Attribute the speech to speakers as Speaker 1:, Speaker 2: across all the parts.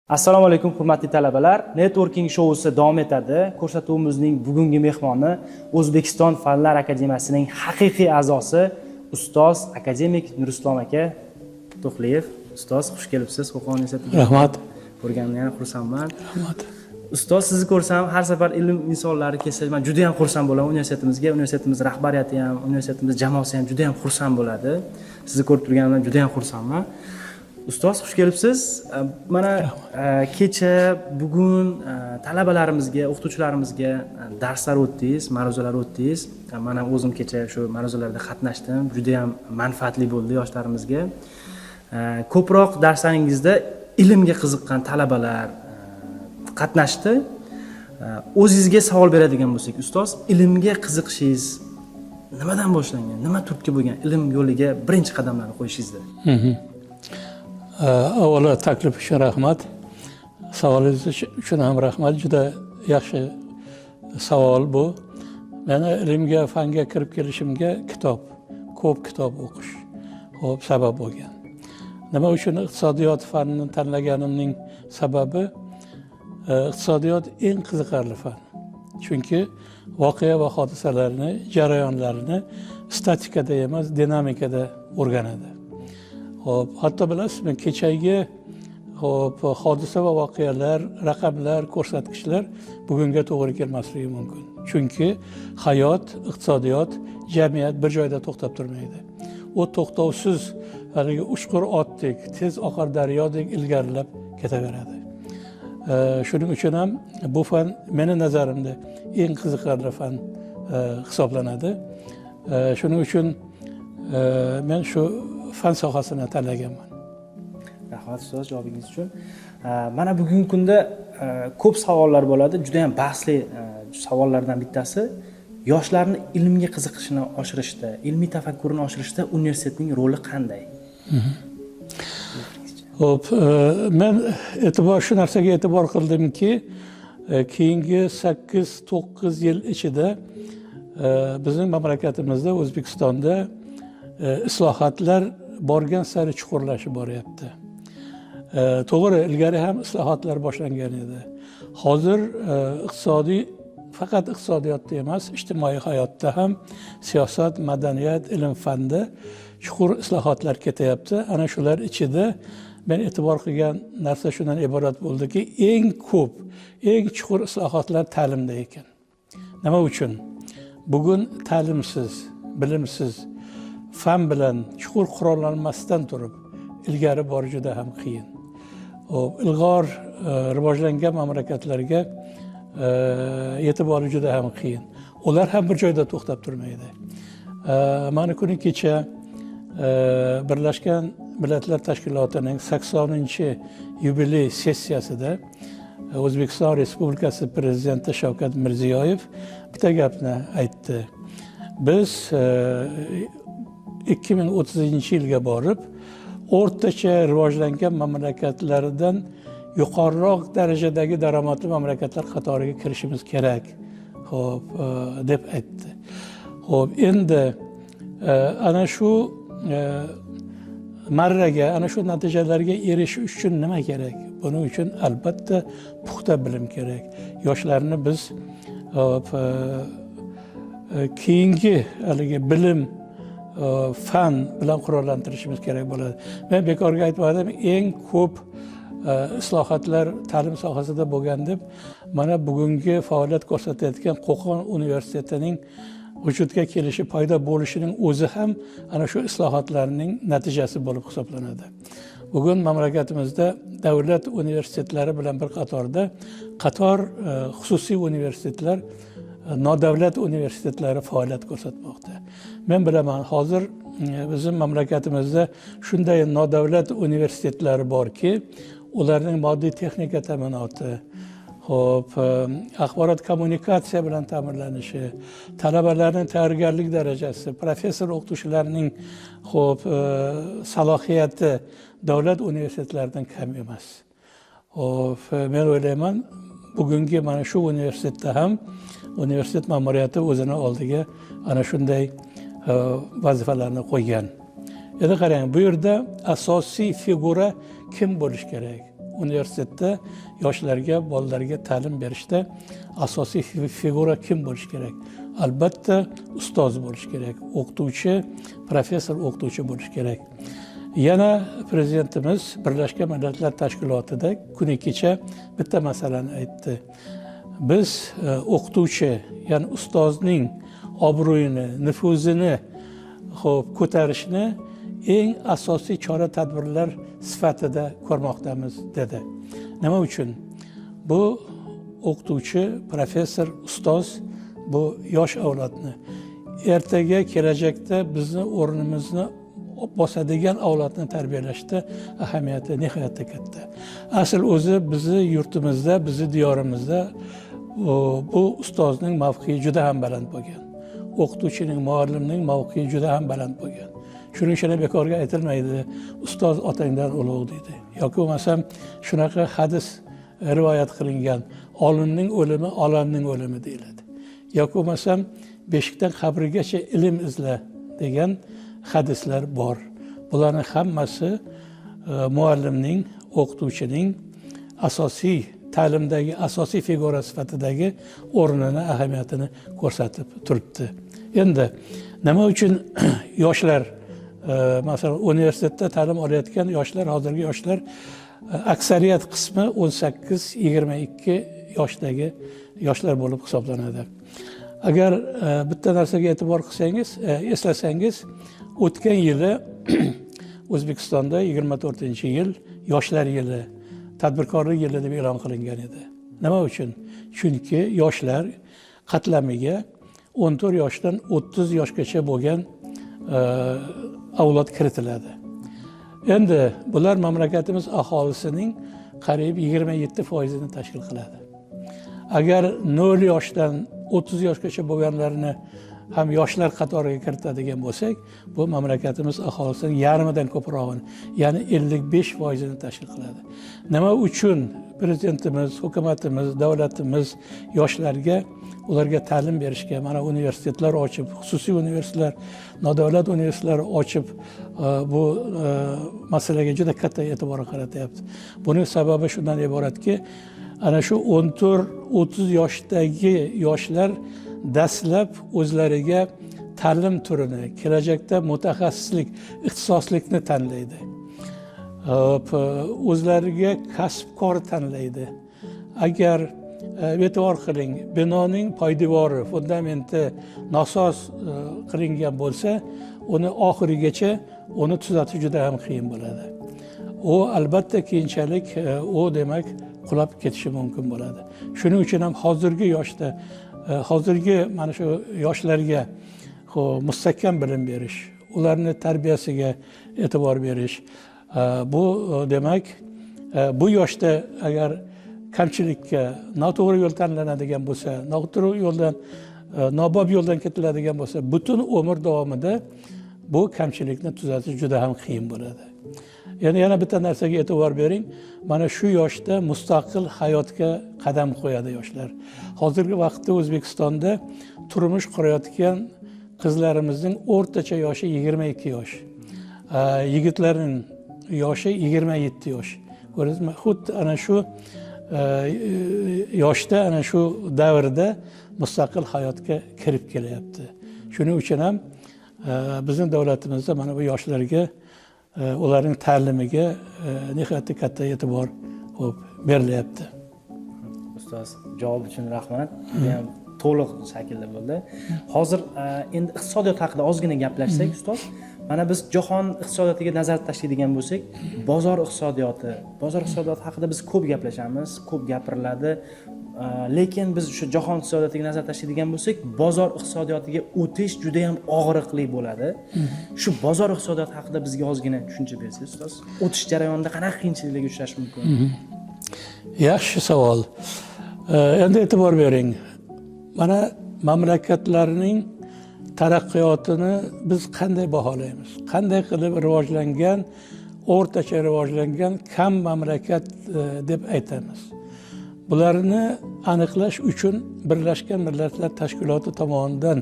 Speaker 1: Assalomu alaykum hurmatli talabalar. Networking shousi davom etadi. Ko'rsatuvimizning bugungi mehmoni O'zbekiston Fanlar akademiyasining haqiqiy a'zosi ustoz akademik Nurislom aka To'xliyev. Ustoz, xush kelibsiz Qo'qon universitetiga.
Speaker 2: Rahmat.
Speaker 1: Ko'rganimdan xursandman.
Speaker 2: Rahmat.
Speaker 1: Ustoz, sizni ko'rsam har safar ilm insonlari kelsa, men juda ham xursand bo'laman universitetimizga. Universitetimiz rahbariyati ham, universitetimiz jamoasi ham juda ham xursand bo'ladi. Sizni ko'rib turganimdan juda ham xursandman. Ustoz, xush kelibsiz. Mana kecha bugun talabalarimizga, o'qituvchilarimizga darslar o'tdingiz, ma'ruzalar o'tdingiz. Mana o'zim kecha shu ma'ruzalarda qatnashdim. Juda ham manfaatli bo'ldi yoshlarimizga. Ko'proq darslaringizda ilmga qiziqqan talabalar qatnashdi. O'zingizga savol beradigan bo'lsak, ustoz, ilmga qiziqishingiz nimadan boshlangan? Nima turtki bo'lgan ilm yo'liga birinchi qadamlarni qo'yishingizda?
Speaker 2: Avvalo taklif uchun rahmat. Savolingiz uchun ham rahmat. Juda yaxshi savol bu. Meni ilmga, fanga kirib kelishimga ko'p kitob o'qish sabab bo'lgan. Nima uchun iqtisodiyot fanini tanlaganimning sababi iqtisodiyot eng qiziqarli fan. Chunki voqea va hodisalarni, jarayonlarini statikada emas, dinamikada o'rganadi. Hatto bilasizmi, kechagi hodisa va voqealar, raqamlar, ko'rsatkichlar bugunga to'g'ri kelmasligi mumkin. Chunki hayot, iqtisodiyot, jamiyat bir joyda to'xtab turmaydi. U to'xtovsiz haligi uchqur otdek, tez oqar daryodek ilgarilab ketaveradi. Shuning uchun ham bu fan meni nazarimda eng qiziqarli fan hisoblanadi. Shuning uchun men shu fan sohasini tanlaganman.
Speaker 1: Rahmat ustoz javobingiz uchun. Mana bugungi kunda ko'p savollar bo'ladi. Juda ham bahsli savollardan bittasi yoshlarni ilmga qiziqishini oshirishda, ilmiy tafakkurini oshirishda universitetning roli qanday?
Speaker 2: Xo'p, men shu narsaga e'tibor qildimki, keyingi 8-9 yil ichida bizning mamlakatimizda, O'zbekistonda islohotlar borgan sari chuqurlashib boryapti. To'g'ri, ilgari ham islohotlar boshlangan edi. Hozir faqat iqtisodiyotda emas, ijtimoiy hayotda ham siyosat, madaniyat, ilm fanda chuqur islohotlar ketyapti. Ana shular ichida men e'tibor qilgan narsa shundan iborat bo'ldiki, eng ko'p, eng chuqur islohotlar ta'limda ekan. Nima uchun? Bugun ta'limsiz, bilimsiz, fan bilan chuqur qurollanmasdan turib ilgari borish juda ham qiyin. Ilg'or rivojlangan mamlakatlarga yetib olish juda ham qiyin. Ular ham bir joyda to'xtab turmaydi. Mana kuni kecha Birlashgan Millatlar Tashkilotining 80-yubiley sessiyasida O'zbekiston Respublikasi Prezidenti Shavkat Mirziyoyev bitta gapni aytdi. Biz 2030-yilga borib, o'rtacha rivojlangan mamlakatlardan yuqoriroq darajadagi daromadli mamlakatlar qatoriga kirishimiz kerak, deb aytdi. Endi ana shu marraga, ana shu natijalarga erishish uchun nima kerak? Buning uchun albatta puxta bilim kerak. Yoshlarni biz keyingi haligi bilim, fan bilan qurollantirishimiz kerak bo'ladi. Men bekorga aytmadim, eng ko'p islohotlar ta'lim sohasida bo'lgan deb, mana bugungi faoliyat ko'rsatayotgan Qo'qon universitetining vujudga kelishi, paydo bo'lishining o'zi ham ana shu islohotlarning natijasi bo'lib hisoblanadi. Bugun mamlakatimizda davlat universitetlari bilan bir qator xususiy universitetlar, nodavlat universitetlari faoliyat ko'rsatmoqda. Men bilaman, hozir bizning mamlakatimizda shunday nodavlat universitetlari borki, ularning moddiy texnika ta'minoti, axborot kommunikatsiya bilan ta'minlanishi, talabalarning tayyorgarlik darajasi, professor o'qituvchilarning salohiyati davlat universitetlaridan kam emas. Men o'ylayman, bugungi mana shu universitetda ham universitet ma'muriyati o'zini oldiga ana shunday vazifalarni qo'ygan. Endi qarang, bu yerda asosiy figura kim bo'lish kerak? universitetda yoshlarga, bolalarga ta'lim berishda asosiy figura kim bo'lishi kerak? Albatta ustoz bo'lishi kerak, o'qituvchi, professor o'qituvchi bo'lishi kerak. Yana prezidentimiz Birlashgan Millatlar Tashkilotida kuni kecha bitta masalani aytdi. Biz o'qituvchi, ya'ni ustozning obro'yini, nufuzini ko'tarishni eng asosiy chora-tadbirlar sifatida ko'rmoqdamiz dedi. Nima uchun? Bu o'qituvchi, professor, ustoz bu yosh avlodni ertaga kelajakda bizni o'rnimizni bosadigan avlodni tarbiyalashda ahamiyati nihoyatda katta. Asl o'zi bizni yurtimizda, bizni diyorimizda bu ustozning mavqei juda ham baland bo'lgan. O'qituvchining, muallimning mavqei juda ham baland bo'lgan. Shuning uchun bekorga aytilmaydi, ustoz otangdan ulug' deydi. Yoki bo'lmasam shunaqa hadis rivoyat qilingan, olimning o'limi olamning o'limi deyiladi. Yoki bo'lmasam beshikdan qabrgacha ilm izla degan hadislar bor. Bularning hammasi muallimning, o'qituvchining asosiy ta'limdagi asosiy figura sifatidagi o'rnini, ahamiyatini ko'rsatib turibdi. Endi nima uchun yoshlar, masalan, universitetda ta'lim olayotgan yoshlar, hozirgi yoshlar aksariyat qismi 18-22 yoshdagi yoshlar bo'lib hisoblanadi. Agar bitta narsaga e'tibor qilsangiz, eslasangiz, o'tgan yili O'zbekistonda 24-yil yoshlar yili, tadbirkorlik yili deb e'lon qilingan edi. Nima uchun? Chunki yoshlar qatlamiga 14 yoshdan 30 yoshgacha bo'lgan avlod kiritiladi. Endi bular mamlakatimiz aholisining qariyb 27%ni tashkil qiladi. Agar 0 yoshdan 30 yoshgacha bo'lganlarni ham yoshlar qatoriga kiritadigan bo'lsak, bu mamlakatimiz aholisining yarmidan ko'prog'ini, ya'ni 55%ni tashkil qiladi. Nima uchun prezidentimiz, hukumatimiz, davlatimiz yoshlarga, ularga ta'lim berishga, mana universitetlar ochib, xususiy universitetlar, nodavlat universitetlar ochib, bu masalaga juda katta e'tibor qaratyapti. Buning sababi shundan iboratki, ana shu 14-30 yoshdagi yoshlar dastlab o'zlariga ta'lim turini, kelajakda mutaxassislik, ixtisoslikni tanlaydi. O'zlariga kasb-kor tanlaydi. Agar e'tibor qiling, binoning poydevori, fundamenti nosoz qilingan bo'lsa, uni oxirigacha uni tuzatish juda ham qiyin bo'ladi. U albatta keyinchalik u demak qulab ketishi mumkin bo'ladi. Shuning uchun ham hozirgi yoshda, hozirgi mana shu yoshlarga mustahkam bilim berish, ularni tarbiyasiga e'tibor berish, bu demak bu yoshda agar kamchilikka, noto'g'ri yo'l tanlanadigan bo'lsa, noto'g'ri yo'ldan, nobop yo'ldan ketiladigan bo'lsa, butun umr davomida bu kamchilikni tuzatish juda ham qiyin bo'ladi. Yana bitta narsaga e'tibor bering. Mana shu yoshda mustaqil hayotga qadam qo'yadi yoshlar. Hozirgi vaqtda O'zbekistonda turmush qurayotgan qizlarimizning o'rtacha yoshi 22 yosh. Yigitlarning yoshi 27 yosh. Ko'rdingizmi? Xuddi ana shu yoshda, ana shu davrda mustaqil hayotga kirib kelyapti. Shuning uchun ham bizning davlatimizda mana bu yoshlarga, ularning ta'limiga nihoyatda katta e'tibor berilyapti.
Speaker 1: Ustoz, javob uchun rahmat. Ham to'liq shaklda bo'ldi. Hozir endi iqtisodiyot haqida ozgina gaplashsak, ustoz, mana biz jahon iqtisodiyotiga nazar tashlaydigan bo'lsak, bozor iqtisodiyoti haqida biz ko'p gaplashamiz, ko'p gapiriladi. Lekin biz shu jahon iqtisodiyotiga nazar tashlaydigan bo'lsak, bozor iqtisodiyotiga o'tish juda ham og'riqli bo'ladi. Shu bozor iqtisodiyoti haqida bizga ozgina tushuncha bersangiz, ustoz. O'tish jarayonida qanaqa qiyinchiliklarga uchrash mumkin?
Speaker 2: Yaxshi savol. Endi e'tibor bering. Mana mamlakatlarning taraqqiyotini biz qanday baholaymiz? Qanday qilib rivojlangan, o'rtacha rivojlangan, kam mamlakat deb aytamiz? Bularni aniqlash uchun Birlashgan Millatlar Tashkiloti tomonidan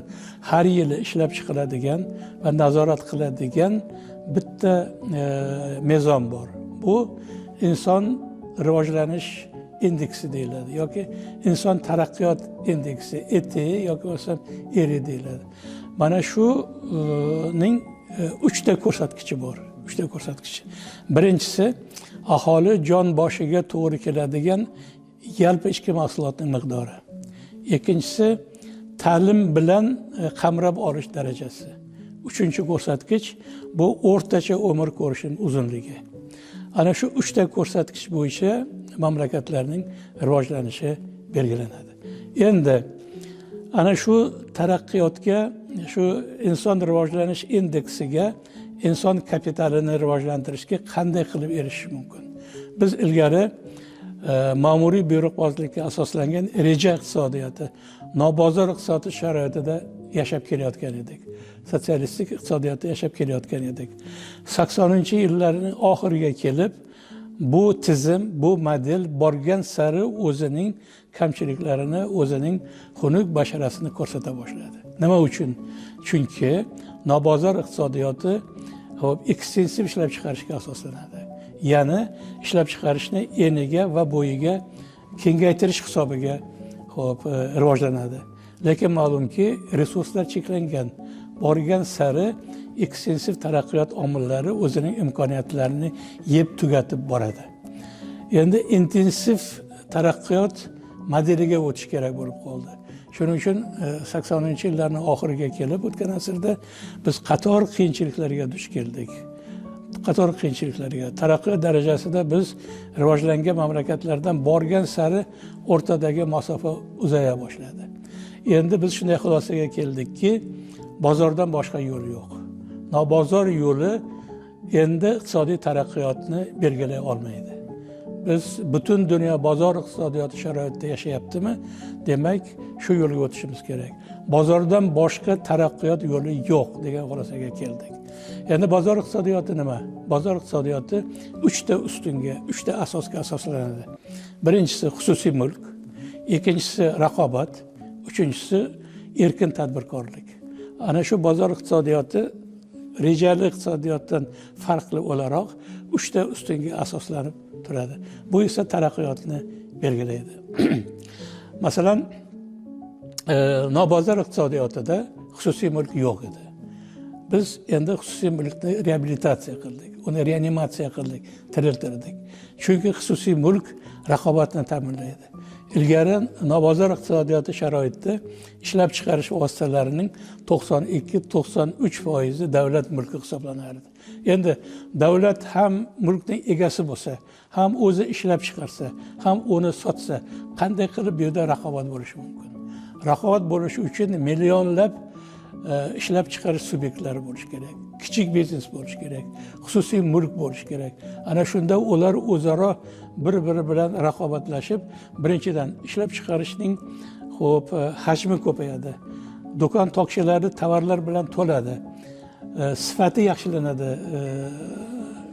Speaker 2: har yili ishlab chiqiladigan va nazorat qiladigan bitta mezon bor. Bu inson rivojlanish indeksi deyiladi yoki inson taraqqiyot indeksi ETI yoki bo'lmasam ERI deyiladi. Mana shuning 3 ta ko'rsatkichi bor. 3 ta ko'rsatkichi. Birinchisi aholi jon boshiga to'g'ri keladigan yalpi ichki mahsulotning miqdori. Ikkinchisi ta'lim bilan qamrab olish darajasi. Uchinchi ko'rsatkich bu o'rtacha umr ko'rishning uzunligi. Ana shu 3 ta ko'rsatkich bo'yicha mamlakatlarning rivojlanishi belgilanadi. Endi ana shu taraqqiyotga, shu inson rivojlanish indeksiga, inson kapitalini rivojlantirishga qanday qilib erishish mumkin? Biz ilgari ma'muriy buyruqbozlikka asoslangan reja iqtisodiyoti, nobozor iqtisodiy sharoitida yashab kelayotgan edik. Sotsialistik iqtisodiyotda yashab kelayotgan edik. 80-yillarning oxiriga kelib bu tizim, bu model borgan sari o'zining kamchiliklarini, o'zining xunuk basharasini ko'rsata boshladi. Nima uchun? Chunki nobozor iqtisodiyoti ekstensiv ishlab chiqarishga asoslanadi. Ya'ni ishlab chiqarishni eniga va bo'yiga kengaytirish hisobiga rivojlanadi. Lekin ma'lumki, resurslar cheklangan. Borgan sari ekstensiv taraqqiyot omillari o'zining imkoniyatlarini yeb tugatib boradi. Endi intensiv taraqqiyot modeliga o'tish kerak bo'lib qoldi. Shuning uchun 80-yillarning oxiriga kelib o'tgan asrda biz qator qiyinchiliklarga duch keldik. Qator qiyinchiliklarga, taraqqiyot darajasida biz rivojlangan mamlakatlardan borgan sari o'rtadagi masofa uzaya boshladi. Endi biz shunday xulosaga keldikki, bozordan boshqa yo'l yo'q. Nobozor yo'li endi iqtisodiy taraqqiyotni belgilay olmaydi. Biz butun dunyo bozor iqtisodiyoti sharoitida yashayaptimi? Demak, shu yo'lga o'tishimiz kerak. Bozordan boshqa taraqqiyot yo'li yo'q degan xulosaga keldik. Endi bozor iqtisodiyoti nima? Bozor iqtisodiyoti 3 ta ustunga, 3 ta asosga asoslanadi. Birinchisi xususiy mulk, ikkinchisi raqobat, uchinchisi erkin tadbirkorlik. Ana shu bozor iqtisodiyoti rejali iqtisodiyotdan farqli o'laroq 3 ta ustunga asoslanib turadi. Bu esa taraqqiyotni belgilaydi. Masalan, nobozor iqtisodiyotida xususiy mulk yo'q edi. Biz endi xususiy mulkni reabilitatsiya qildik, uni reanimatsiya qildik, tiriltirdik. Chunki xususiy mulk raqobatni ta'minlaydi. Ilgari nobozor iqtisodiyoti sharoitida ishlab chiqarish vositalarining 92-93% davlat mulki hisoblanardi. Endi davlat ham mulkning egasi bo'lsa, ham o'zi ishlab chiqarsa, ham uni sotsa, qanday qilib bu yerda raqobat bo'lishi mumkin? Raqobat bo'lishi uchun millionlab ishlab chiqarish subyektlari bo'lishi kerak. Kichik biznes bo'lishi kerak, xususiy mulk bo'lishi kerak. Ana shunda ular o'zaro bir-biri bilan raqobatlashib, birinchidan ishlab chiqarishning hajmi ko'payadi. Do'kon tokchalari tovarlar bilan to'ladi. Sifati yaxshilanadi.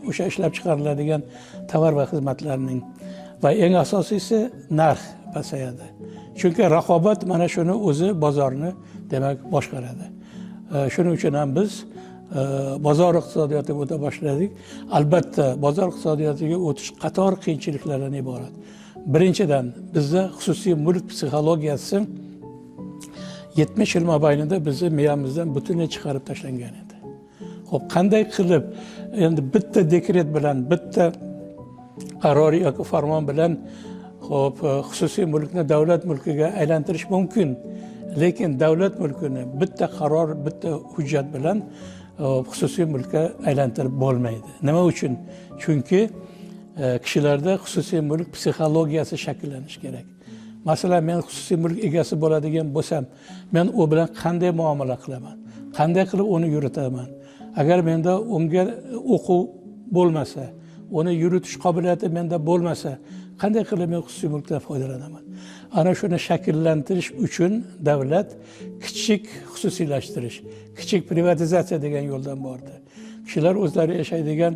Speaker 2: O'sha ishlab chiqariladigan tovar va xizmatlarning va eng asosiysi narx pasayadi. Chunki raqobat mana shuni o'zi bozorni demak boshqaradi. Shuning uchun ham biz bozor iqtisodiyotiga o'ta boshladik. Albatta, bozor iqtisodiyotiga o'tish qator qiyinchiliklardan iborat. Birinchidan, bizda xususiy mulk psixologiyasi 70 yil mobaynida bizni miyamizdan butunlay chiqarib tashlangan edi. Xo'p, qanday qilib endi bitta dekret bilan, bitta qaror yoki farmon bilan xususiy mulkni davlat mulkiga aylantirish mumkin. Lekin davlat mulkini bitta qaror, bitta hujjat bilan xususiy mulkka aylantirib bo'lmaydi. Nima uchun? Chunki kishilarda xususiy mulk psixologiyasi shakllanishi kerak. Masalan, men xususiy mulk egasi bo'ladigan bo'lsam, men u bilan qanday muomala qilaman? Qanday qilib uni yuritaman? Agar menda unga o'quv bo'lmasa, uni yuritish qobiliyati menda bo'lmasa, qanday qilib men xususiy mulkdan foydalanaman? Ana shuni shakllantirish uchun davlat kichik xususiylashtirish, kichik privatizatsiya degan yo'ldan bordi. Kishilar o'zlari yashaydigan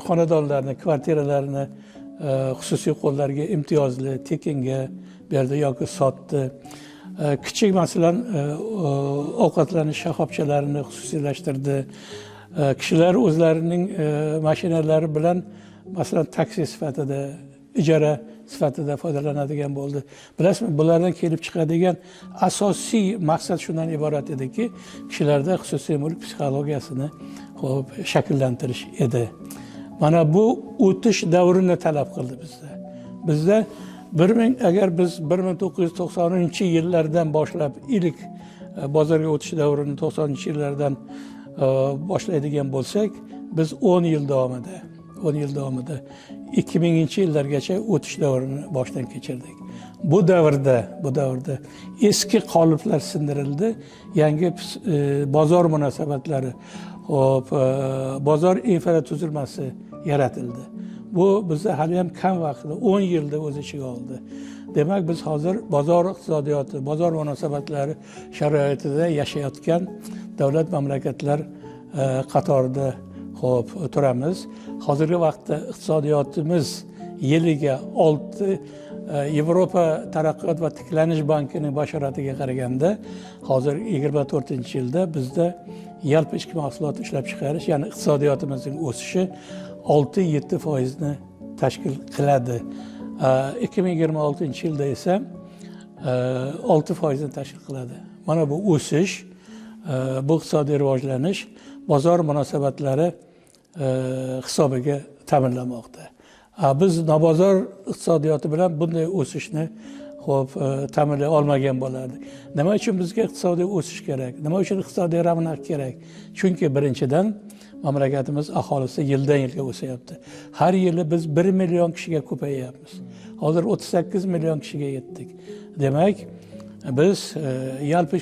Speaker 2: xonadonlarni, kvartiralarni xususiy qo'llarga imtiyozli, tekinga berdi yoki sotdi. Kichik masalan ovqatlanish shoxobchalarini xususiylashtirdi. Kishilar o'zlarining mashinalari bilan masalan taksi sifatida, ijara sifatida foydalanadigan bo'ldi. Bilasizmi, bulardan kelib chiqadigan asosiy maqsad shundan iborat ediki, kishilarda xususiy mulk psixologiyasini shakllantirish edi. Mana bu o'tish davrini talab qildi bizda. Bizda agar biz 1990-yillardan boshlab ilk bozorga o'tish davrini 90-yillardan boshlaydigan bo'lsak, biz 10 yil davomida 2000-yillargacha o'tish davrini boshdan kechirdik. Bu davrda eski qoliplar sindirildi, yangi bozor munosabatlari, bozor infratuzilmasi yaratildi. Bu bizda hali ham kam vaqtda 10 yilda o'z ichiga oldi. Demak, biz hozir bozor iqtisodiyoti, bozor munosabatlari sharoitida yashayotgan davlat mamlakatlar qatorida turamiz. Hozirgi vaqtda iqtisodiyotimiz yiliga 6 Yevropa taraqqiyot va tiklanish bankining bashoratiga qaraganda, hozir 24-yilda bizda yalpi ichki mahsulot ishlab chiqarish, ya'ni iqtisodiyotimizning o'sishi 6-7% ni tashkil qiladi. 2026-yilda esa 6% ni tashkil qiladi. Mana bu o'sish, bu iqtisodiy rivojlanish bozor munosabatlari hisobiga ta'minlanmoqda. Biz nobozor iqtisodiyoti bilan bunday o'sishni ta'minlay olmagan bo'lardik. Nima uchun bizga iqtisodiy o'sish kerak? Nima uchun iqtisodiy ravnaq kerak? Chunki birinchidan mamlakatimiz aholisi yildan yilga o'syapti. Har yili biz 1 million kishiga ko'payyapmiz. Hozir 38 million kishiga yetdik. Demak, biz yalpi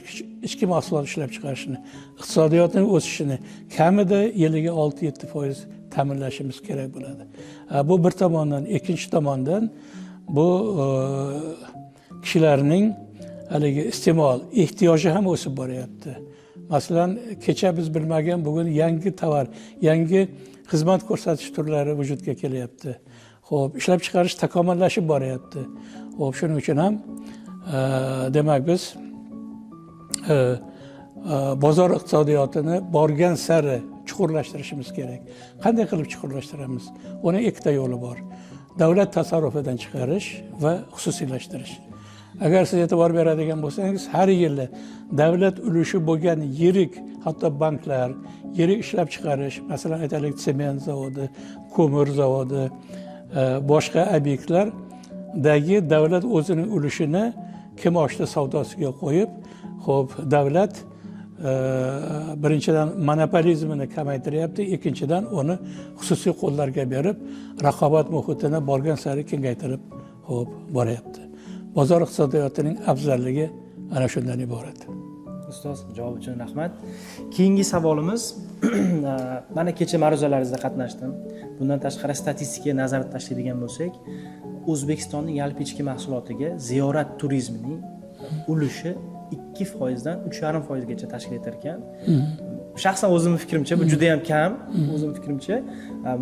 Speaker 2: ichki mahsulot ishlab chiqarishni, iqtisodiyotning o'sishini kamida yiliga 6-7% ta'minlashimiz kerak bo'ladi. Bu bir tomondan, ikkinchi tomondan bu kishilarning haligi iste'mol ehtiyoji ham o'sib boryapti. Masalan, kecha biz bilmagan bugun yangi tovar, yangi xizmat ko'rsatish turlari vujudga kelyapti. Ishlab chiqarish takomillashib boryapti. Shuning uchun ham demak biz bozor iqtisodiyotini borgan sari chuqurlashtirishimiz kerak. Qanday qilib chuqurlashtiramiz? Uning ikkita yo'li bor. Davlat tasarrufidan chiqarish va xususiylashtirish. Agar siz e'tibor beradigan bo'lsangiz, har yili davlat ulushi bo'lgan yirik, hatto banklar, yirik ishlab chiqarish, masalan aytaylik sement zavodi, ko'mir zavodi, boshqa obyektlardagi davlat o'zining ulushini kimoshdi savdosiga qo'yib, davlat birinchidan monopolizmini kamaytiryapti, ikkinchidan uni xususiy qo'llarga berib, raqobat muhitini borgan sari kengaytirib boryapti. Bozor iqtisodiyotining afzalligi ana shundan iborat.
Speaker 1: Ustoz, javob uchun rahmat. Keyingi savolimiz, mana kecha ma'ruzalaringizda qatnashdim. Bundan tashqari statistikaga nazar tashlaydigan bo'lsak, O'zbekistonning yalpi ichki mahsulotiga ziyorat turizmining ulushi 2% dan 3,5% gacha tashkil etar ekan. Shaxsan o'zimning fikrimcha bu juda ham kam, o'zimning fikrimcha.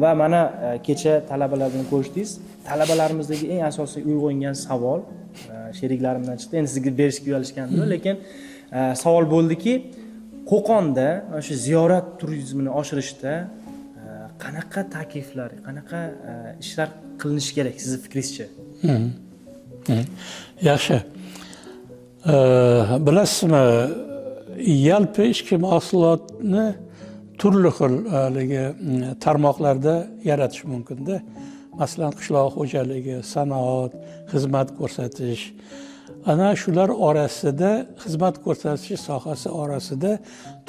Speaker 1: Va mana kecha talabalar bilan ko'rishdingiz. Talabalarimizdagi eng asosiy uyg'ongan savol sheriklarimdan chiqdi. Endi sizga berishga uyalishgandim, lekin savol bo'ldiki, Qo'qonda shu ziyorat turizmini oshirishda qanaqa takliflar, qanaqa ishlar qilinishi kerak sizning fikringizcha?
Speaker 2: Yaxshi. Bilasizmi, yalpi ichki mahsulotni turli xil tarmoqlarda yaratish mumkin-da. Masalan, qishloq xo'jaligi, sanoat, xizmat ko'rsatish. Ana shular orasida, xizmat ko'rsatish sohasi orasida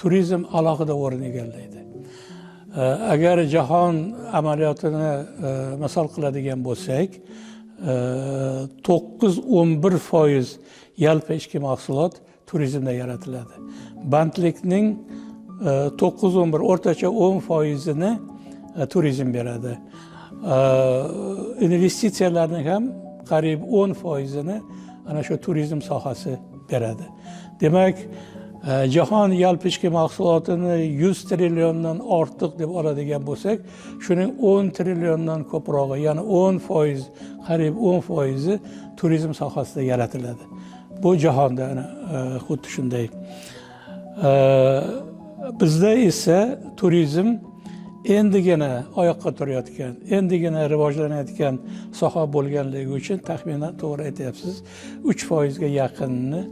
Speaker 2: turizm alohida o'rin egallaydi. Agar jahon amaliyotini misol qiladigan bo'lsak, 9-11% yalpi ichki mahsulot turizmda yaratiladi. Bandlikning 9-11, o'rtacha 10%ni turizm beradi. Investitsiyalarning ham qariyb 10%ni ana shu turizm sohasi beradi. Demak, jahon yalpi ichki mahsulotini 100 trilliondan ortiq deb oladigan bo'lsak, shuning 10 trilliondan ko'prog'i, ya'ni 10%, qariyb 10% turizm sohasida yaratiladi. Bu jahonda xuddi shunday. Bizda esa turizm endigina oyoqqa turayotgan, endigina rivojlanayotgan soha bo'lganligi uchun taxminan to'g'ri aytyapsiz, 3% ga yaqinini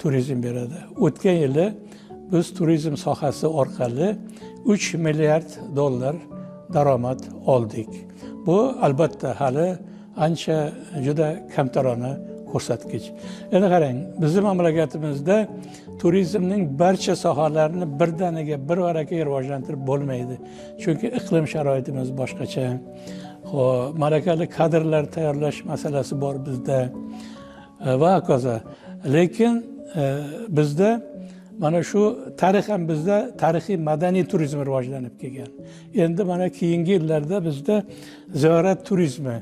Speaker 2: turizm beradi. O'tgan yili biz turizm sohasi orqali 3 milliard dollar daromad oldik. Bu albatta hali ancha juda kamtarona ko'rsatkich. Endi qarang, bizning mamlakatimizda turizmning barcha sohalarini birdaniga bir varakaga rivojlantirib bo'lmaydi. Chunki iqlim sharoitimiz boshqacha. Malakali kadrlar tayyorlash masalasi bor bizda va hokazo. Lekin bizda mana shu tarixan bizda tarixiy madaniy turizm rivojlanib kelgan. Endi mana keyingi yillarda bizda ziyorat turizmi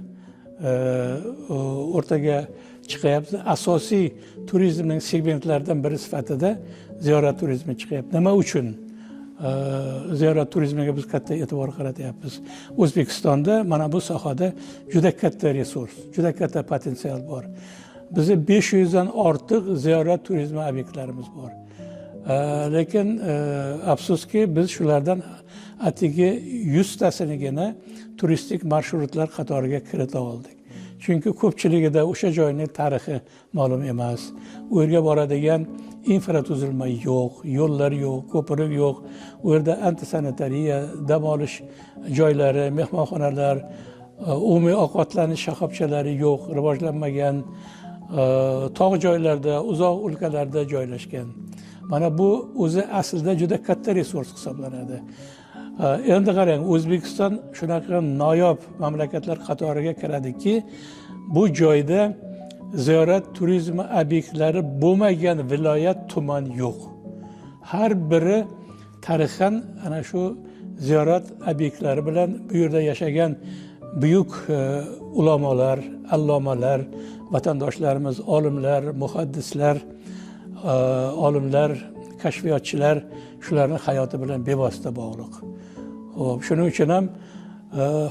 Speaker 2: o'rtaga chiqyapti. Asosiy turizmning segmentlaridan biri sifatida ziyorat turizmi chiqyapti. Nima uchun ziyorat turizmiga biz katta e'tibor qaratyapmiz? O'zbekistonda mana bu sohada juda katta resurs, juda katta potensial bor. Bizda 500 dan ortiq ziyorat turizmi obyektlarimiz bor. Lekin afsuski biz shulardan atigi 100 tasinigina turistik marshrutlar qatoriga kirita oldik. Chunki ko'pchiligida o'sha joyning tarixi ma'lum emas. U yerga boradigan infratuzilma yo'q, yo'llar yo'q, ko'prik yo'q. U yerda antisanitariya, dam olish joylari, mehmonxonalar, umumiy ovqatlanish shoxobchalari yo'q, rivojlanmagan, tog' joylarda, uzoq o'lkalarda joylashgan. Mana bu o'zi aslida juda katta resurs hisoblanadi. Endi qarang, O'zbekiston shunaqa noyob mamlakatlar qatoriga kiradiki, bu joyda ziyorat turizmi obyektlari bo'lmagan viloyat, tuman yo'q. Har biri tarixan ana shu ziyorat obyektlari bilan bu yerda yashagan buyuk ulamolar, allomalar, vatandoshlarimiz, olimlar, muhaddislar, olimlar, kashfiyotchilar shularning hayoti bilan bevosita bog'liq. Xo'p, shuning uchun ham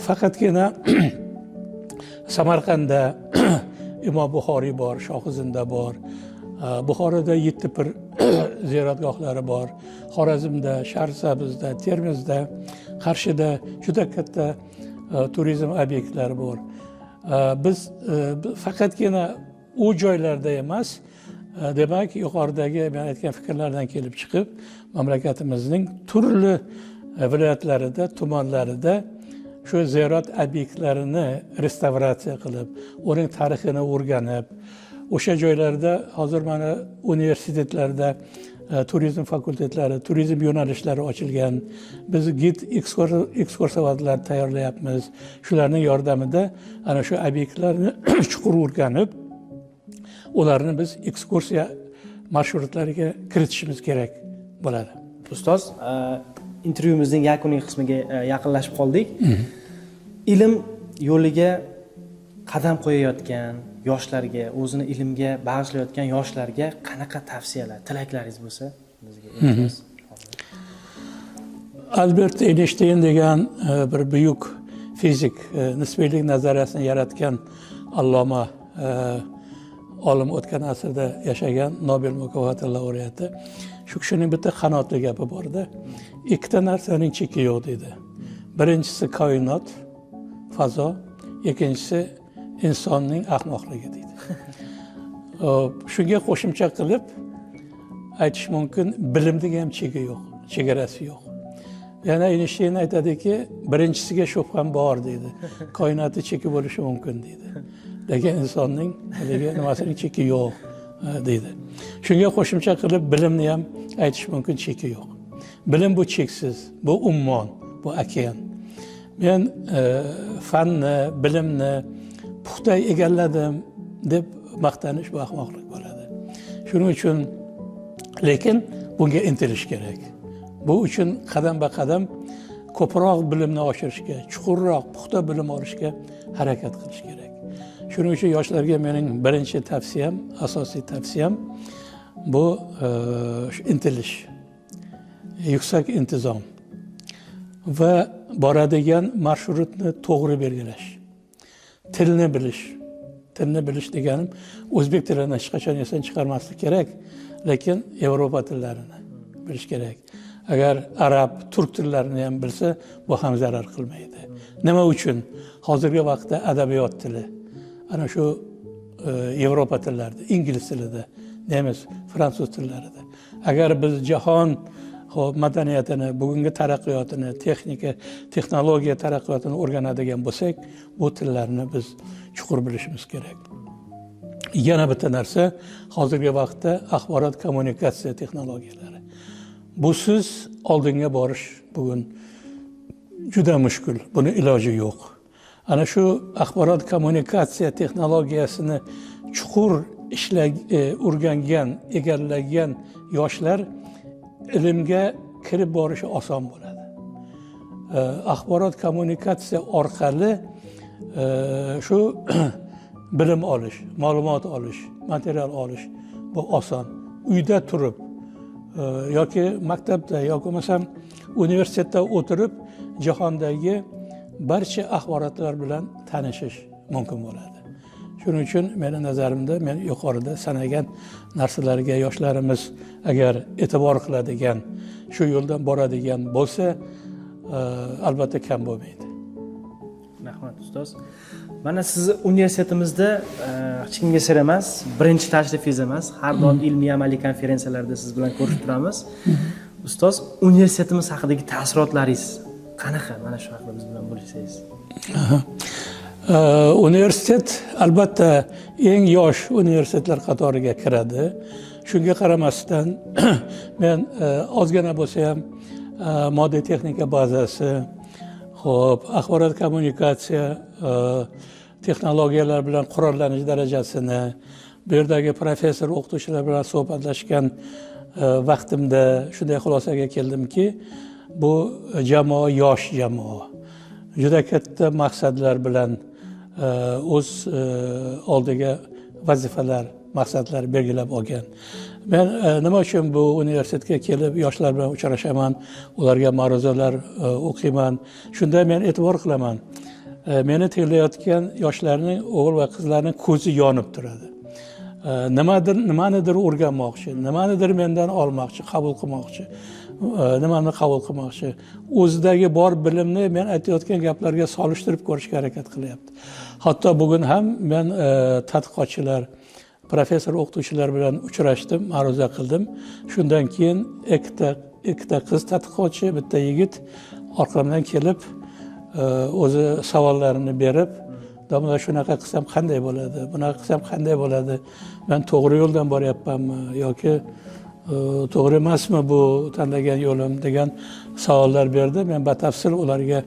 Speaker 2: faqatgina Samarqandda Imom Buxoriy bor, Shohizinda bor, Buxoroda 7 pir ziyoratgohlari bor, Xorazmda, Sharsabzda, Termizda, Qarshida juda katta turizm obyektlari bor. Biz faqatgina u joylarda emas, demak, yuqoridagi men aytgan fikrlardan kelib chiqib, mamlakatimizning turli viloyatlarida, tumanlarida shu ziyorat obyektlarini restavratsiya qilib, uning tarixini o'rganib, o'sha joylarda hozir mana universitetlarda turizm fakultetlari, turizm yo'nalishlari ochilgan. Biz gid ekskursiyalar tayyorlayapmiz. Shularning yordamida ana shu obyektlarni chuqur o'rganib, ularni biz ekskursiya marshrutlariga kiritishimiz kerak bo'ladi.
Speaker 1: Ustoz, intervyumizning yakuniy qismiga yaqinlashib qoldik. Ilm yo'liga qadam qo'yayotgan yoshlarga, o'zini ilmga bag'ishlayotgan yoshlarga qanaqa tavsiyalar, tilaklaringiz bo'lsa bizga aytasiz?
Speaker 2: Albert Einstein degan bir buyuk fizik, nisbiylik nazariyasini yaratgan alloma olim, o'tgan asrda yashagan, Nobel mukofoti laureati. Shu kishining bitta qanotli gapi bor-da. Ikkita narsaning cheki yo'q dedi. Birinchisi koinot, fazo, ikkinchisi insonning ahmoqligi deydi. Shunga qo'shimcha qilib aytish mumkin, bilimning ham cheki yo'q, chegarasi yo'q. Yana Einstein aytadiki, birinchisiga shubham bor deydi. Koinotning cheki bo'lishi mumkin deydi. Lekin insonning nimasining cheki yo'q deydi. Shunga qo'shimcha qilib bilimni ham aytish mumkin, cheki yo'q. Bilim bu cheksiz, bu ummon, bu okean. Men fanni, bilimni puxta egalladim deb maqtanish bu ahmoqlik bo'ladi. Shuning uchun lekin bunga intilish kerak. Bu uchun qadam-ba-qadam ko'proq bilimni oshirishga, chuqurroq, puxta bilim olishga harakat qilish kerak. Shuning uchun yoshlarga mening birinchi tavsiyam, asosiy tavsiyam bu intilish, yuksak intizom va boradigan marshrutni to'g'ri belgilash. Tilni bilish. Tilni bilish deganim o'zbek tilini hech qachon esdan chiqarmaslik kerak, lekin Yevropa tillarini bilish kerak. agar arab, turk tillarini ham bilsa, bu ham zarar qilmaydi. Nima uchun? Hozirgi vaqtda adabiyot tili, ana shu Yevropa tillarida, ingliz tilida, nemis, fransuz tillarida. Agar biz jahon madaniyatini, bugungi taraqqiyotini, texnologiya taraqqiyotini o'rganadigan bo'lsak, bu tillarni biz chuqur bilishimiz kerak. Yana bitta narsa, hozirgi vaqtda axborot kommunikatsiya texnologiyalari. Busiz oldinga borish bugun juda mushkul, buni iloji yo'q. Ana shu axborot kommunikatsiya texnologiyasini chuqur o'rgangan, egallagan yoshlar ilmga kirib borishi oson bo'ladi. Axborot kommunikatsiya orqali shu bilim olish, ma'lumot olish, material olish bu oson. Uyda turib yoki maktabda yoki bo'lmasam universitetda o'tirib jahondagi barcha axborotlar bilan tanishish mumkin bo'ladi. Shuning uchun meni nazarimda, men yuqorida sanagan narsalarga yoshlarimiz agar e'tibor qiladigan, shu yo'ldan boradigan bo'lsa, albatta kam bo'lmaydi.
Speaker 1: Rahmat ustoz. Mana sizni universitetimizda hech kimga sir emas, birinchi tashrifingiz emas, har doim ilmiy amaliy konferensiyalarda siz bilan ko'rishib turamiz. Ustoz, universitetimiz haqidagi taassurotlaringiz qanaqa? Mana shu haqida biz bilan bo'lishsangiz.
Speaker 2: Universitet albatta eng yosh universitetlar qatoriga kiradi. Shunga qaramasdan men ozgina bo'lsa ham moddiy texnika bazasi, xo'p, axborot kommunikatsiya texnologiyalar bilan qurollanish darajasini, bu yerdagi professor o'qituvchilar bilan suhbatlashgan vaqtimda shunday xulosaga keldimki, bu jamoa yosh jamoa. Juda katta maqsadlar bilan o'z oldiga vazifalar, maqsadlar belgilab olgan. Men nima uchun bu universitetga kelib yoshlar bilan uchrashaman, ularga ma'ruzalar o'qiyman. Shunda men e'tibor qilaman. Meni tinglayotgan yoshlarning, o'g'il va qizlarning ko'zi yonib turadi. Nimanidir o'rganmoqchi, nimanidir mendan olmoqchi, qabul qilmoqchi, nimani qabul qilmoqchi. O'zidagi bor bilimni men aytayotgan gaplarga solishtirib ko'rishga harakat qilyapti. Hatto bugun ham men tadqiqotchilar, professor o'qituvchilar bilan uchrashdim, ma'ruza qildim. Shundan keyin ikkita qiz tadqiqotchi, bitta yigit orqamdan kelib o'zi savollarini berib, "Domla, shunaqa qilsam qanday bo'ladi? Bunaqa qilsam qanday bo'ladi? Men to'g'ri yo'ldan boryapmanmi yoki to'g'ri emasmi bu tanlagan yo'lim?" degan savollar berdi. Men batafsil ularga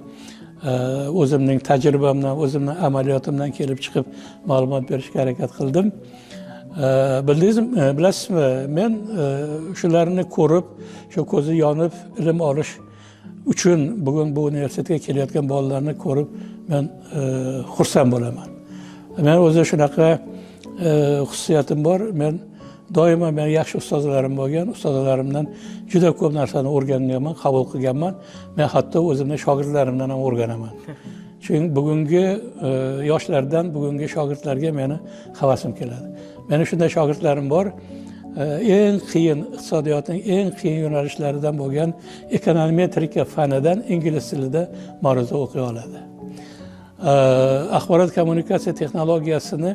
Speaker 2: o'zimning tajribamdan, o'zimning amaliyotimdan kelib chiqib ma'lumot berishga harakat qildim. Bilasizmi, men shularni ko'rib, shu ko'zi yonib ilm olish uchun bugun bu universitetga kelayotgan bolalarni ko'rib men xursand bo'laman. Men o'zi shunaqa xususiyatim bor. Men doimo yaxshi ustozlarim bo'lgan, ustozlarimdan juda ko'p narsani o'rganganman, qabul qilganman. Men hatto o'zimning shogirdlarimdan ham o'rganaman. Chunki bugungi yoshlardan bugungi shogirdlarga meni havasim keladi. Meni shunday shogirdlarim bor. Eng qiyin iqtisodiyotning eng qiyin yo'nalishlaridan bo'lgan ekonometrika fanidan ingliz tilida ma'ruza o'qiy oladi. Axborot kommunikatsiya texnologiyasini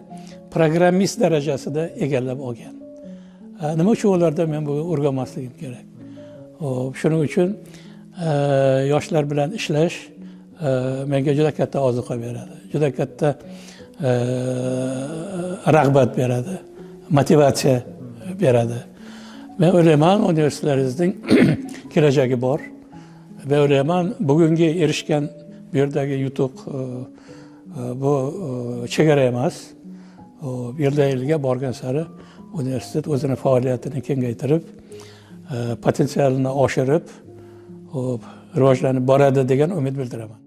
Speaker 2: programmist darajasida egallab olgan. Nima uchun ularda men buni o'rganmasligim kerak? Shuning uchun yoshlar bilan ishlash menga juda katta ozuqa beradi. Juda katta rag'bat beradi, motivatsiya beradi. Men o'ylayman, universitetlaringizning kelajagi bor. Men o'ylayman, bugungi erishgan bu yerdagi yutuq bu chegara emas. Yildan yilga borgan sari universitet o'zini faoliyatini kengaytirib, potensialini oshirib, rivojlanib boradi degan umid bildiraman.